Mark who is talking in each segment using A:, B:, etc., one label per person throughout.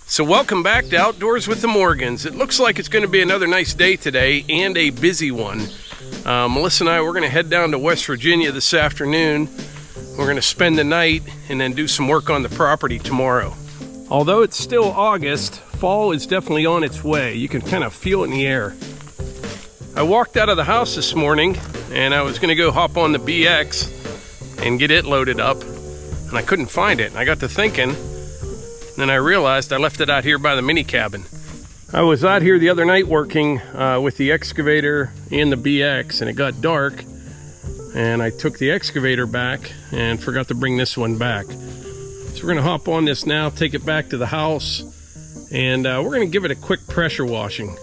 A: So welcome back to Outdoors with the Morgans. It looks like it's going to be another nice day today and a busy one. Melissa and I, we're going to head down to West Virginia this afternoon. We're going to spend the night and then do some work on the property tomorrow. Although it's still August, fall is definitely on its way. You can kind of feel it in the air. I walked out of the house this morning and I was going to go hop on the BX and get it loaded up, and I couldn't find it. And I got to thinking, then I realized I left it out here by the mini cabin. I was out here the other night working with the excavator and the BX, and it got dark, and I took the excavator back and forgot to bring this one back. So we're gonna hop on this now, take it back to the house, and we're gonna give it a quick pressure washing.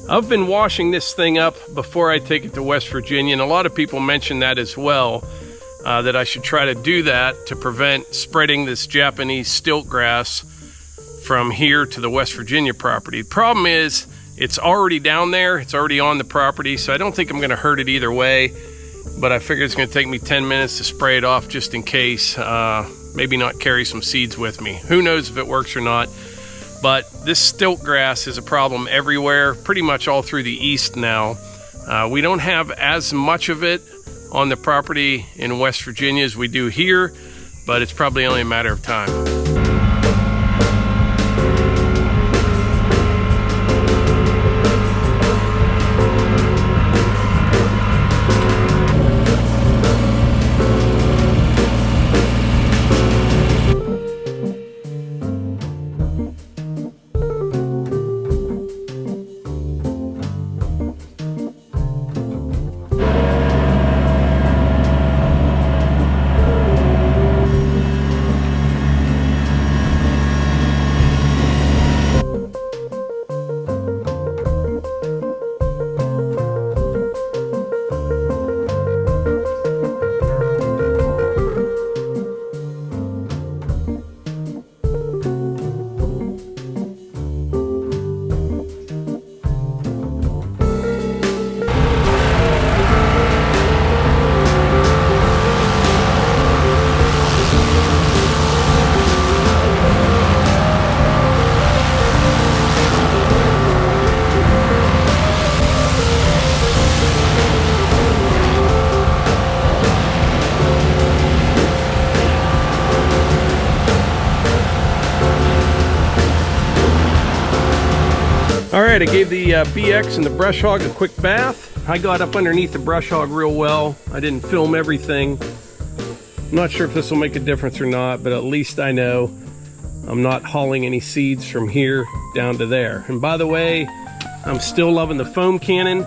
A: I've been washing this thing up before I take it to West Virginia, and a lot of people mention that as well. That I should try to do that to prevent spreading this Japanese stilt grass from here to the West Virginia property. The problem is it's already down there, it's already on the property, so I don't think I'm going to hurt it either way, but I figure it's going to take me 10 minutes to spray it off just in case, maybe not carry some seeds with me. Who knows if it works or not, but this stilt grass is a problem everywhere, pretty much all through the east now. We don't have as much of it on the property in West Virginia as we do here, but it's probably only a matter of time. Alright, I gave the BX and the Brush Hog a quick bath. I got up underneath the Brush Hog real well. I didn't film everything. I'm not sure if this will make a difference or not, but at least I know I'm not hauling any seeds from here down to there. And by the way, I'm still loving the foam cannon.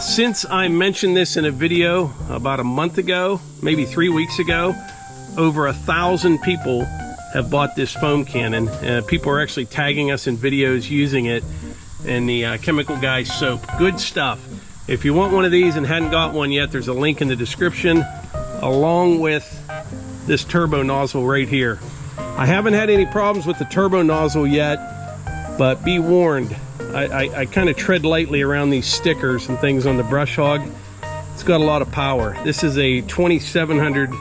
A: Since I mentioned this in a video about a month ago, maybe 3 weeks ago, over 1,000 people have bought this foam cannon. People are actually tagging us in videos using it, and the Chemical Guy soap. Good stuff. If you want one of these and hadn't got one yet, there's a link in the description along with this turbo nozzle right here. I haven't had any problems with the turbo nozzle yet, but be warned, I kind of tread lightly around these stickers and things on the Brush Hog. It's got a lot of power. This is a 2700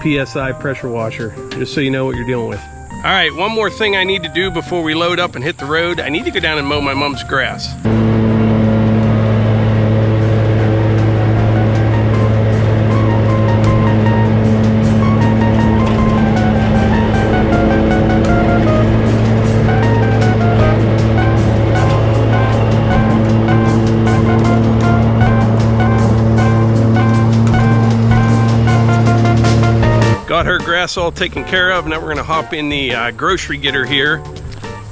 A: PSI pressure washer, just so you know what you're dealing with. All right, one more thing I need to do before we load up and hit the road. I need to go down and mow my mom's grass. Got her grass all taken care of. Now we're gonna hop in the grocery getter here,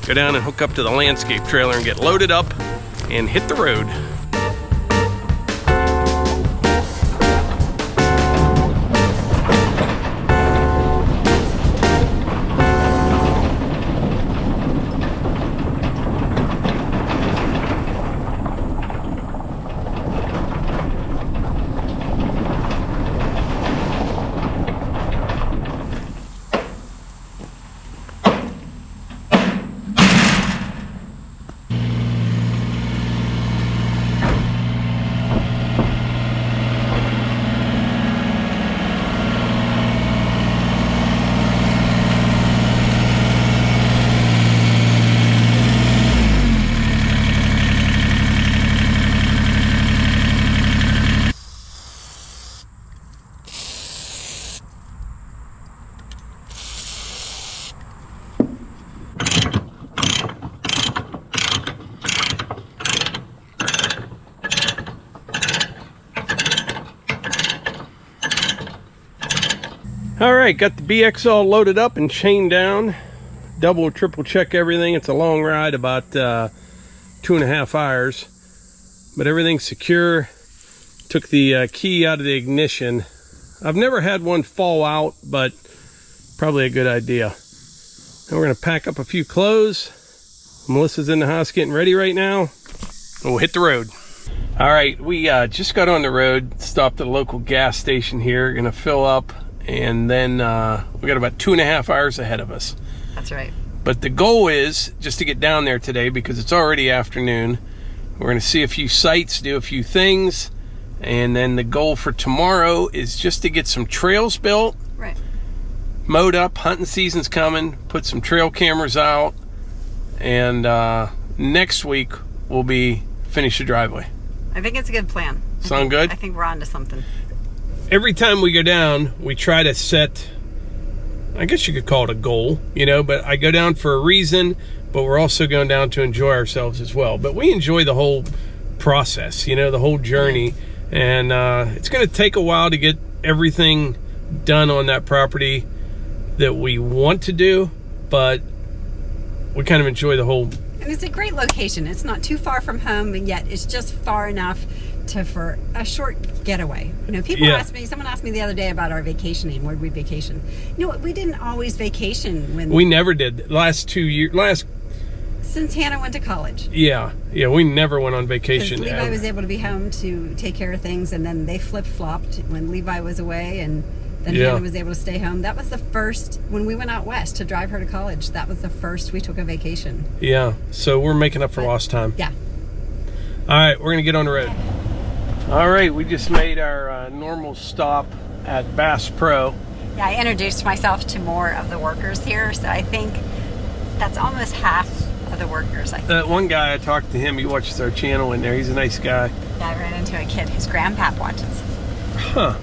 A: go down and hook up to the landscape trailer and get loaded up and hit the road. All right, got the BX all loaded up and chained down. Double, triple check everything. It's a long ride, about 2.5 hours, but everything's secure. Took the key out of the ignition. I've never had one fall out, but probably a good idea. Now we're gonna pack up a few clothes. Melissa's in the house getting ready right now. We'll hit the road. All right, we just got on the road, stopped at a local gas station here, gonna fill up, and then we got about 2.5 hours ahead of us.
B: That's right.
A: But the goal is just to get down there today because it's already afternoon. We're gonna see a few sights, do a few things, and then the goal for tomorrow is just to get some trails built.
B: Right.
A: Mowed up, hunting season's coming, put some trail cameras out, and next week we'll be finish the driveway.
B: I think it's a good plan.
A: Sound good?
B: I think we're on to something.
A: Every time we go down, we try to set, I guess you could call it a goal, you know, but I go down for a reason, but we're also going down to enjoy ourselves as well. But we enjoy the whole process, you know, the whole journey. And it's going to take a while to get everything done on that property that we want to do, but we kind of enjoy the whole.
B: And it's a great location. It's not too far from home, and yet it's just far enough for a short getaway. You know, people ask me, someone asked me the other day about our vacationing. Where'd we vacation? You know what? We didn't always vacation when
A: we never did. Last 2 years,
B: since Hannah went to college.
A: Yeah, we never went on vacation.
B: Levi was able to be home to take care of things, and then they flip-flopped when Levi was away, and then Hannah was able to stay home. That was the first, when we went out west to drive her to college, that was the first we took a vacation.
A: Yeah, so we're making up for lost time.
B: Yeah.
A: All right, we're gonna get on the road. All right, we just made our normal stop at Bass Pro.
B: Yeah, I introduced myself to more of the workers here, so I think that's almost half of the workers.
A: One guy, I talked to him, he watches our channel in there. He's a nice guy.
B: Yeah, I ran into a kid whose grandpap watches.
A: Huh.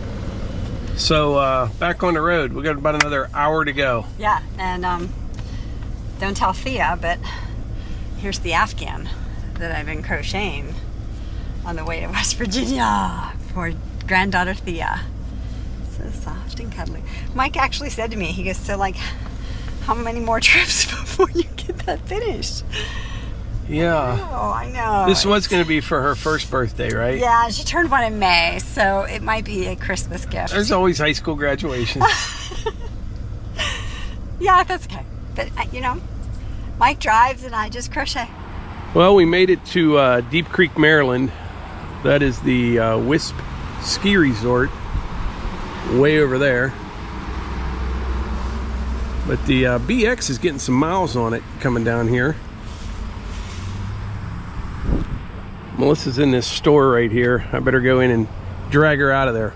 A: So back on the road. We got about another hour to go.
B: Yeah, and don't tell Thea, but here's the Afghan that I've been crocheting on the way to West Virginia for granddaughter Thea. So soft and cuddly. Mike actually said to me, he goes, so like, how many more trips before you get that finished?
A: Yeah.
B: Oh, I know.
A: This was going to be for her first birthday, right?
B: Yeah, she turned 1 in May, so it might be a Christmas gift.
A: There's always high school graduation.
B: Yeah, that's okay. But, you know, Mike drives and I just crochet.
A: Well, we made it to Deep Creek, Maryland. That is the Wisp Ski Resort way over there. But the BX is getting some miles on it coming down here. Melissa's in this store right here. I better go in and drag her out of there.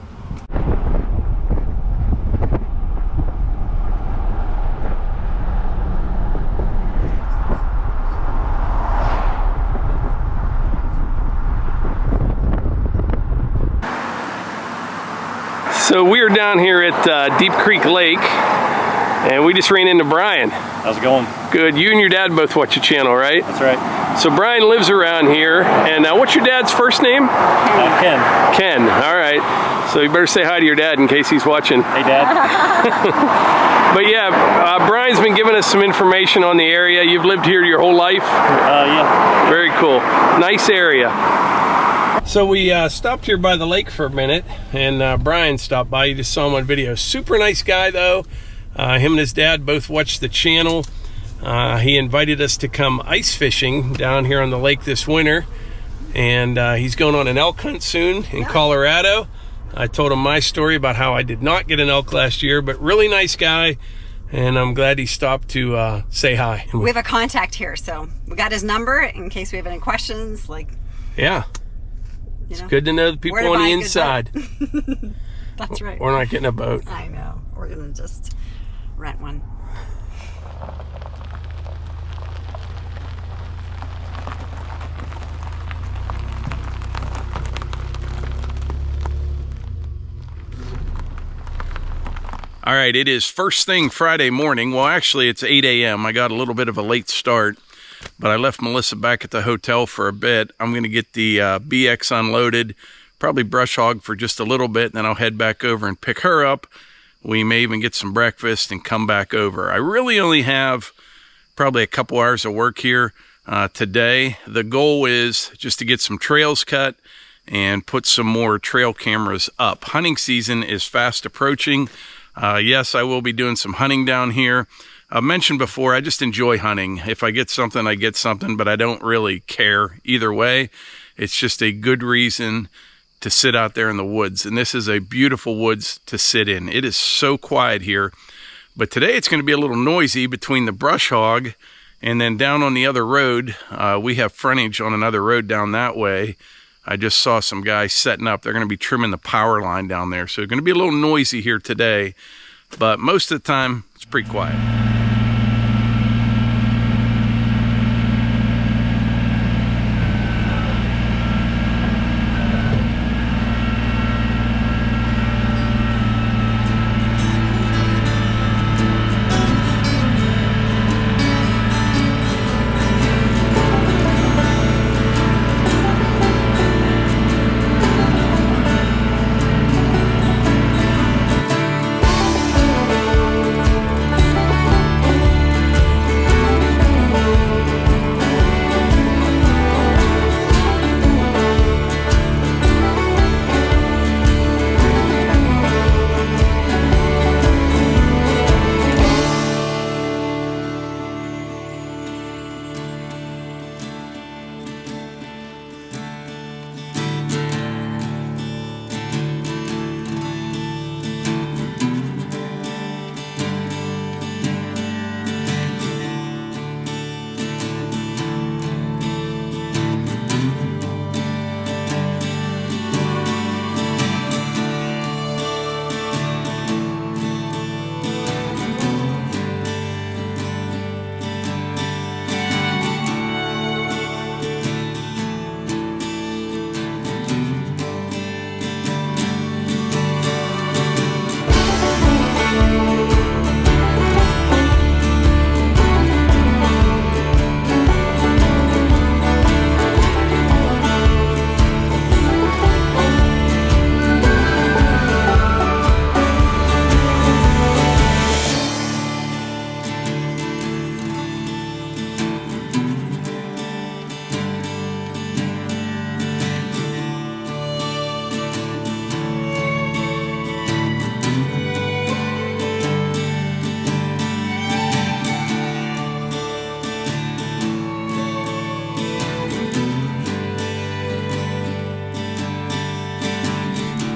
A: So we are down here at Deep Creek Lake, and we just ran into Brian.
C: How's it going?
A: Good. You and your dad both watch the channel, right?
C: That's right.
A: So Brian lives around here, and what's your dad's first name?
C: Ken.
A: Ken. All right. So you better say hi to your dad in case he's watching.
C: Hey, Dad.
A: But yeah, Brian's been giving us some information on the area. You've lived here your whole life?
C: Yeah.
A: Very cool. Nice area. So we stopped here by the lake for a minute, and Brian stopped by. You just saw him on video. Super nice guy, though. Him and his dad both watch the channel. He invited us to come ice fishing down here on the lake this winter, and he's going on an elk hunt soon in Colorado. I told him my story about how I did not get an elk last year, but really nice guy, and I'm glad he stopped to say hi.
B: We have a contact here, so we got his number in case we have any questions.
A: Yeah. It's good to know the people on the inside.
B: That's right.
A: We're not getting a boat.
B: I know. We're going to just rent one.
A: All right, it is first thing Friday morning. Well, actually, it's 8 a.m. I got a little bit of a late start, but I left Melissa back at the hotel for a bit. I'm going to get the BX unloaded, probably brush hog for just a little bit, and then I'll head back over and pick her up. We may even get some breakfast and come back over. I really only have probably a couple hours of work here today. The goal is just to get some trails cut and put some more trail cameras up. Hunting season is fast approaching. Yes, I will be doing some hunting down here. I mentioned before, I just enjoy hunting. If I get something, I get something, but I don't really care either way. It's just a good reason to sit out there in the woods. And this is a beautiful woods to sit in. It is so quiet here. But today it's going to be a little noisy between the brush hog and then down on the other road. We have frontage on another road down that way. I just saw some guys setting up. They're going to be trimming the power line down there. So it's going to be a little noisy here today. But most of the time, it's pretty quiet.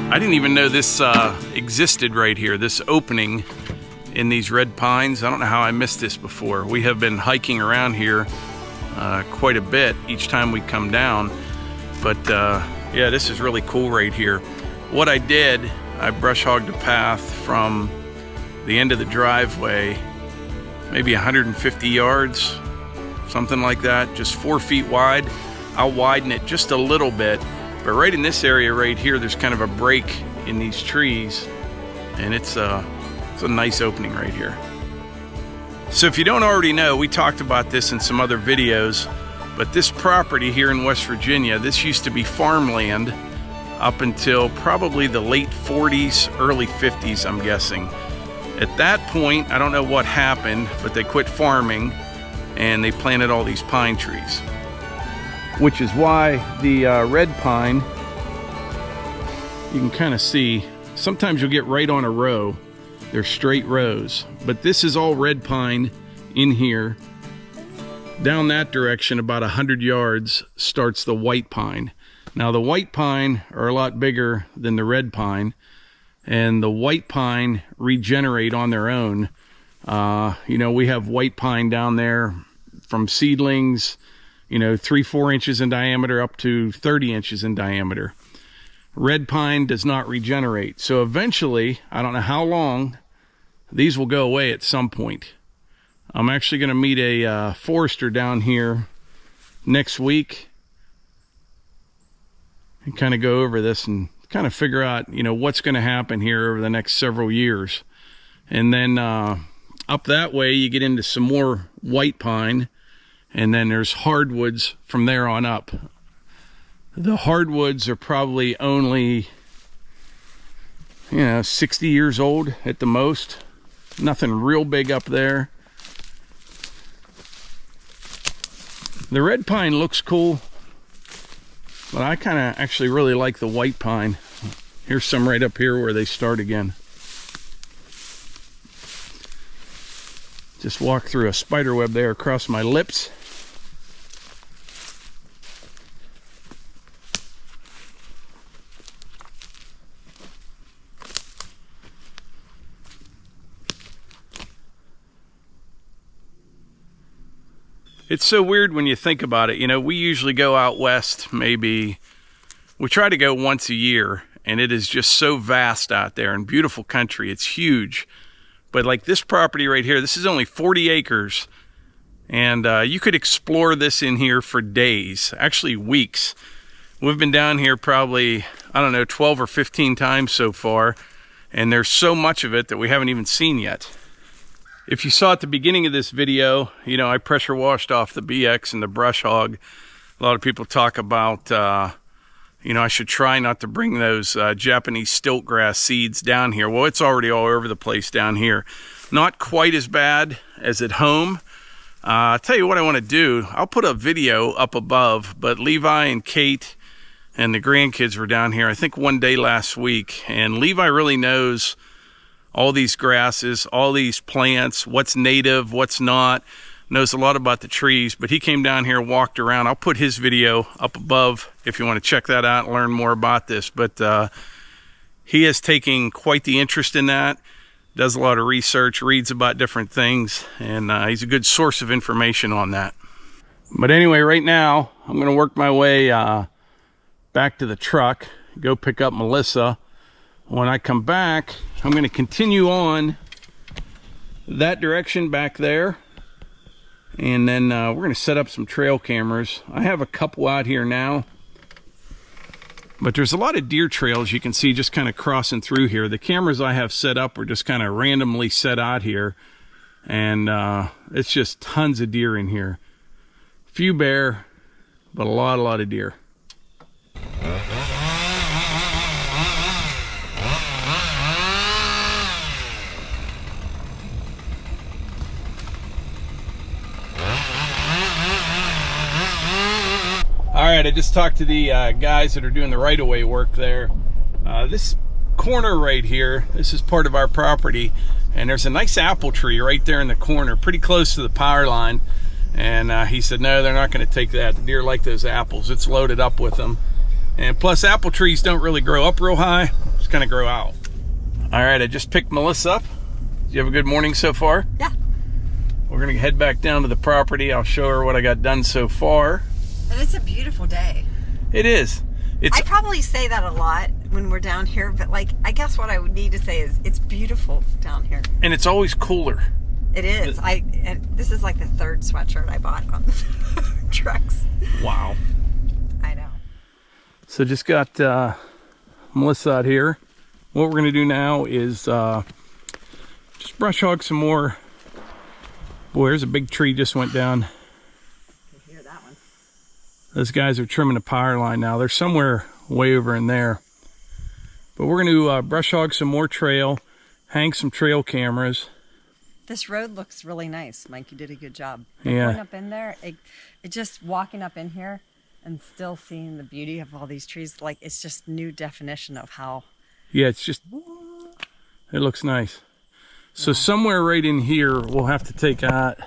A: I didn't even know this existed right here, this opening in these red pines. I don't know how I missed this before. We have been hiking around here quite a bit each time we come down. But yeah, this is really cool right here. What I did, I brush hogged a path from the end of the driveway, maybe 150 yards, something like that, just 4 feet wide. I'll widen it just a little bit. But right in this area right here, there's kind of a break in these trees, and it's a nice opening right here. So if you don't already know, we talked about this in some other videos, but this property here in West Virginia, this used to be farmland up until probably the late 40s, early 50s, I'm guessing. At that point, I don't know what happened, but they quit farming and they planted all these pine trees. Which is why the red pine, you can kind of see, sometimes you'll get right on a row. They're straight rows, but this is all red pine in here. Down that direction, about 100 yards, starts the white pine. Now the white pine are a lot bigger than the red pine, and the white pine regenerate on their own. You know, we have white pine down there from seedlings, you know, 3-4 inches in diameter up to 30 inches in diameter. Red pine does not regenerate. So eventually, I don't know how long, these will go away at some point. I'm actually going to meet a forester down here next week and kind of go over this and kind of figure out, you know, what's going to happen here over the next several years. And then up that way, you get into some more white pine. And then there's hardwoods from there on up. The hardwoods are probably only, you know, 60 years old at the most. Nothing real big up there. The red pine looks cool, but I kind of actually really like the white pine. Here's some right up here where they start again. Just walked through a spider web there across my lips. It's so weird when you think about it. You know, we usually go out west, we try to go once a year, and it is just so vast out there and beautiful country. It's huge. But like this property right here, this is only 40 acres, and you could explore this in here for days, actually weeks. We've been down here probably, I don't know, 12 or 15 times so far, and there's so much of it that we haven't even seen yet. If you saw at the beginning of this video, you know, I pressure washed off the BX and the Brush Hog. A lot of people talk about, you know, I should try not to bring those Japanese stilt grass seeds down here. Well, it's already all over the place down here. Not quite as bad as at home. I'll tell you what I want to do. I'll put a video up above, but Levi and Kate and the grandkids were down here, I think one day last week, and Levi really knows all these grasses, all these plants, what's native, what's not, knows a lot about the trees, but he came down here, walked around. I'll put his video up above if you want to check that out and learn more about this, but he is taking quite the interest in that, does a lot of research, reads about different things, and he's a good source of information on that. But anyway, right now, I'm going to work my way back to the truck, go pick up Melissa. When I come back, I'm going to continue on that direction back there, and then we're going to set up some trail cameras. I have a couple out here now, but there's a lot of deer trails you can see just kind of crossing through here. The cameras I have set up are just kind of randomly set out here, and it's just tons of deer in here. Few bear, but a lot of deer. All right, I just talked to the guys that are doing the right-of-way work there. This corner right here, this is part of our property, and there's a nice apple tree right there in the corner, pretty close to the power line. And he said, no, they're not going to take that. The deer like those apples. It's loaded up with them. And plus, apple trees don't really grow up real high. Just kind of grow out. All right, I just picked Melissa up. Did you have a good morning so far?
B: Yeah.
A: We're going to head back down to the property. I'll show her what I got done so far.
B: And it's a beautiful day.
A: It is.
B: I probably say that a lot when we're down here, but like, I guess what I would need to say is it's beautiful down here.
A: And it's always cooler.
B: It is. And this is like the third sweatshirt I bought on the trucks.
A: Wow.
B: I know.
A: So just got Melissa out here. What we're going to do now is just brush hog some more. Boy, there's a big tree just went down.
B: You hear that one?
A: Those guys are trimming the power line now. They're somewhere way over in there. But we're going to brush hog some more trail, hang some trail cameras.
B: This road looks really nice, Mike. You did a good job.
A: Yeah.
B: Going up in there, it just walking up in here and still seeing the beauty of all these trees, like it's just new definition of how.
A: Yeah, it's just, it looks nice. So somewhere right in here, we'll have to take out,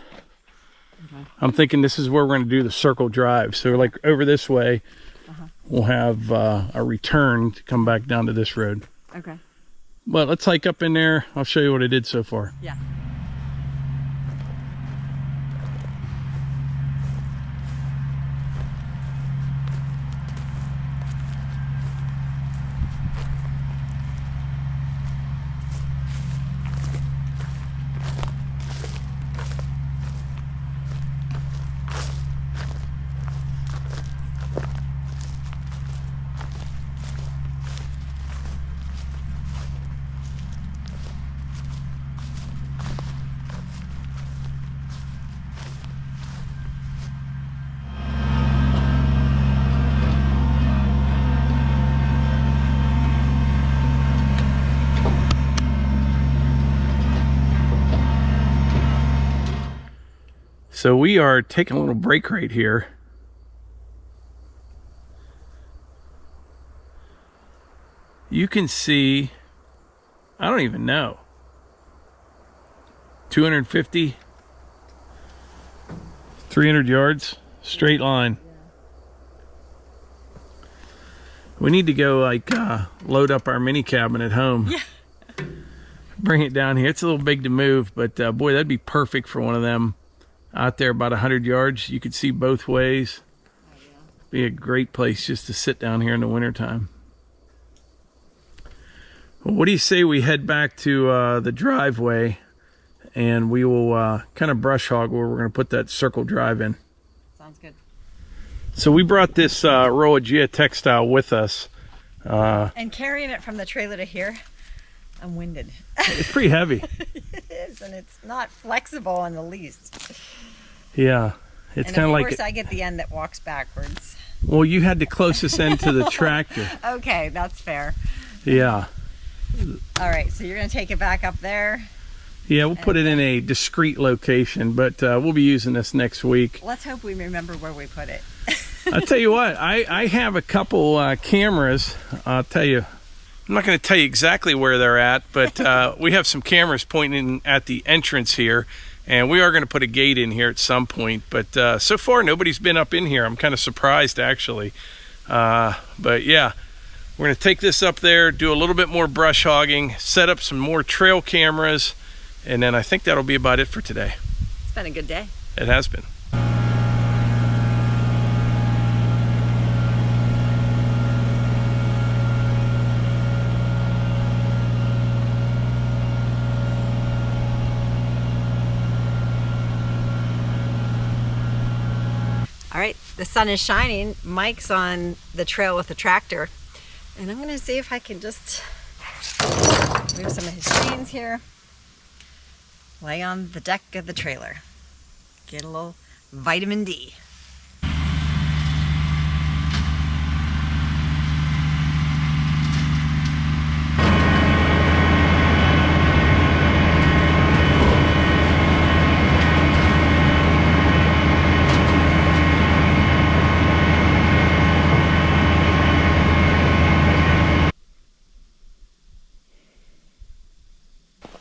A: I'm thinking this is where we're going to do the circle drive. So like over this way, we'll have a return to come back down to this road.
B: Okay.
A: But let's hike up in there. I'll show you what I did so far.
B: Yeah.
A: So we are taking a little break right here. You can see, I don't even know, 250, 300 yards, straight line. We need to go like load up our mini cabin at home.
B: Yeah.
A: Bring it down here. It's a little big to move, but boy, that'd be perfect for one of them out there about 100 yards. You could see both ways. Be a great place just to sit down here in the wintertime. Well, what do you say we head back to the driveway and we will kind of brush hog where we're going to put that circle drive in.
B: Sounds good.
A: So we brought this roll of geotextile with us.
B: And carrying it from the trailer to here, I'm winded.
A: It's pretty heavy.
B: It is, and it's not flexible in the least.
A: Yeah, it's kind of like...
B: Of course, I get the end that walks backwards.
A: Well, you had the closest end to the tractor.
B: Okay, that's fair.
A: Yeah.
B: All right, so you're going to take it back up there?
A: Yeah, we'll put it in a discreet location, but we'll be using this next week.
B: Let's hope we remember where we put it.
A: I'll tell you what, I have a couple cameras. I'll tell you, I'm not going to tell you exactly where they're at, but we have some cameras pointing at the entrance here, and we are going to put a gate in here at some point. But so far, nobody's been up in here. I'm kind of surprised, actually. But yeah, we're going to take this up there, do a little bit more brush hogging, set up some more trail cameras, and then I think that'll be about it for today.
B: It's been a good day.
A: It has been.
B: All right, the sun is shining. Mike's on the trail with the tractor. And I'm gonna see if I can just move some of his chains here. Lay on the deck of the trailer. Get a little vitamin D.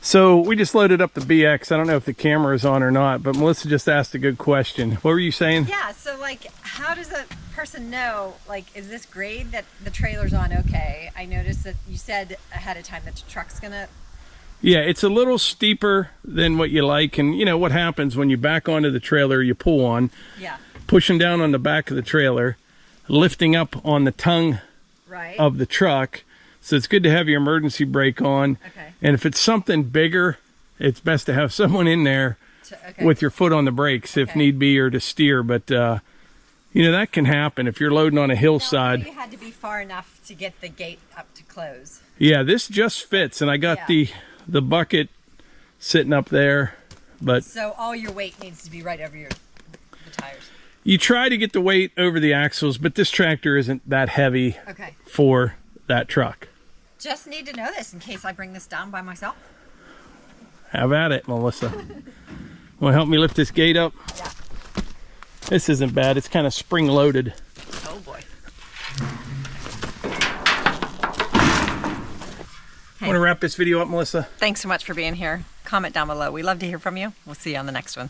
A: So we just loaded up the BX. I don't know if the camera is on or not, but Melissa just asked a good question. What were you saying?
B: Yeah, so like, how does a person know, like, is this grade that the trailer's on okay? I noticed that you said ahead of time that the truck's gonna...
A: Yeah, it's a little steeper than what you like. And you know what happens when you back onto the trailer, you pull on,
B: Yeah.
A: pushing down on the back of the trailer, lifting up on the tongue
B: Right.
A: of the truck. So it's good to have your emergency brake on.
B: Okay.
A: And if it's something bigger, it's best to have someone in there with your foot on the brakes if need be, or to steer. But you know, that can happen if you're loading on a hillside.
B: You had to be far enough to get the gate up to close.
A: Yeah, this just fits, and I got the bucket sitting up there. But
B: so all your weight needs to be right over the tires.
A: You try to get the weight over the axles, but this tractor isn't that heavy for that truck.
B: Just need to know this in case I bring this down by myself.
A: Have at it, Melissa. Want to help me lift this gate up?
B: Yeah.
A: This isn't bad. It's kind of spring loaded.
B: Oh boy.
A: Want to wrap this video up, Melissa?
B: Thanks so much for being here. Comment down below. We love to hear from you. We'll see you on the next one.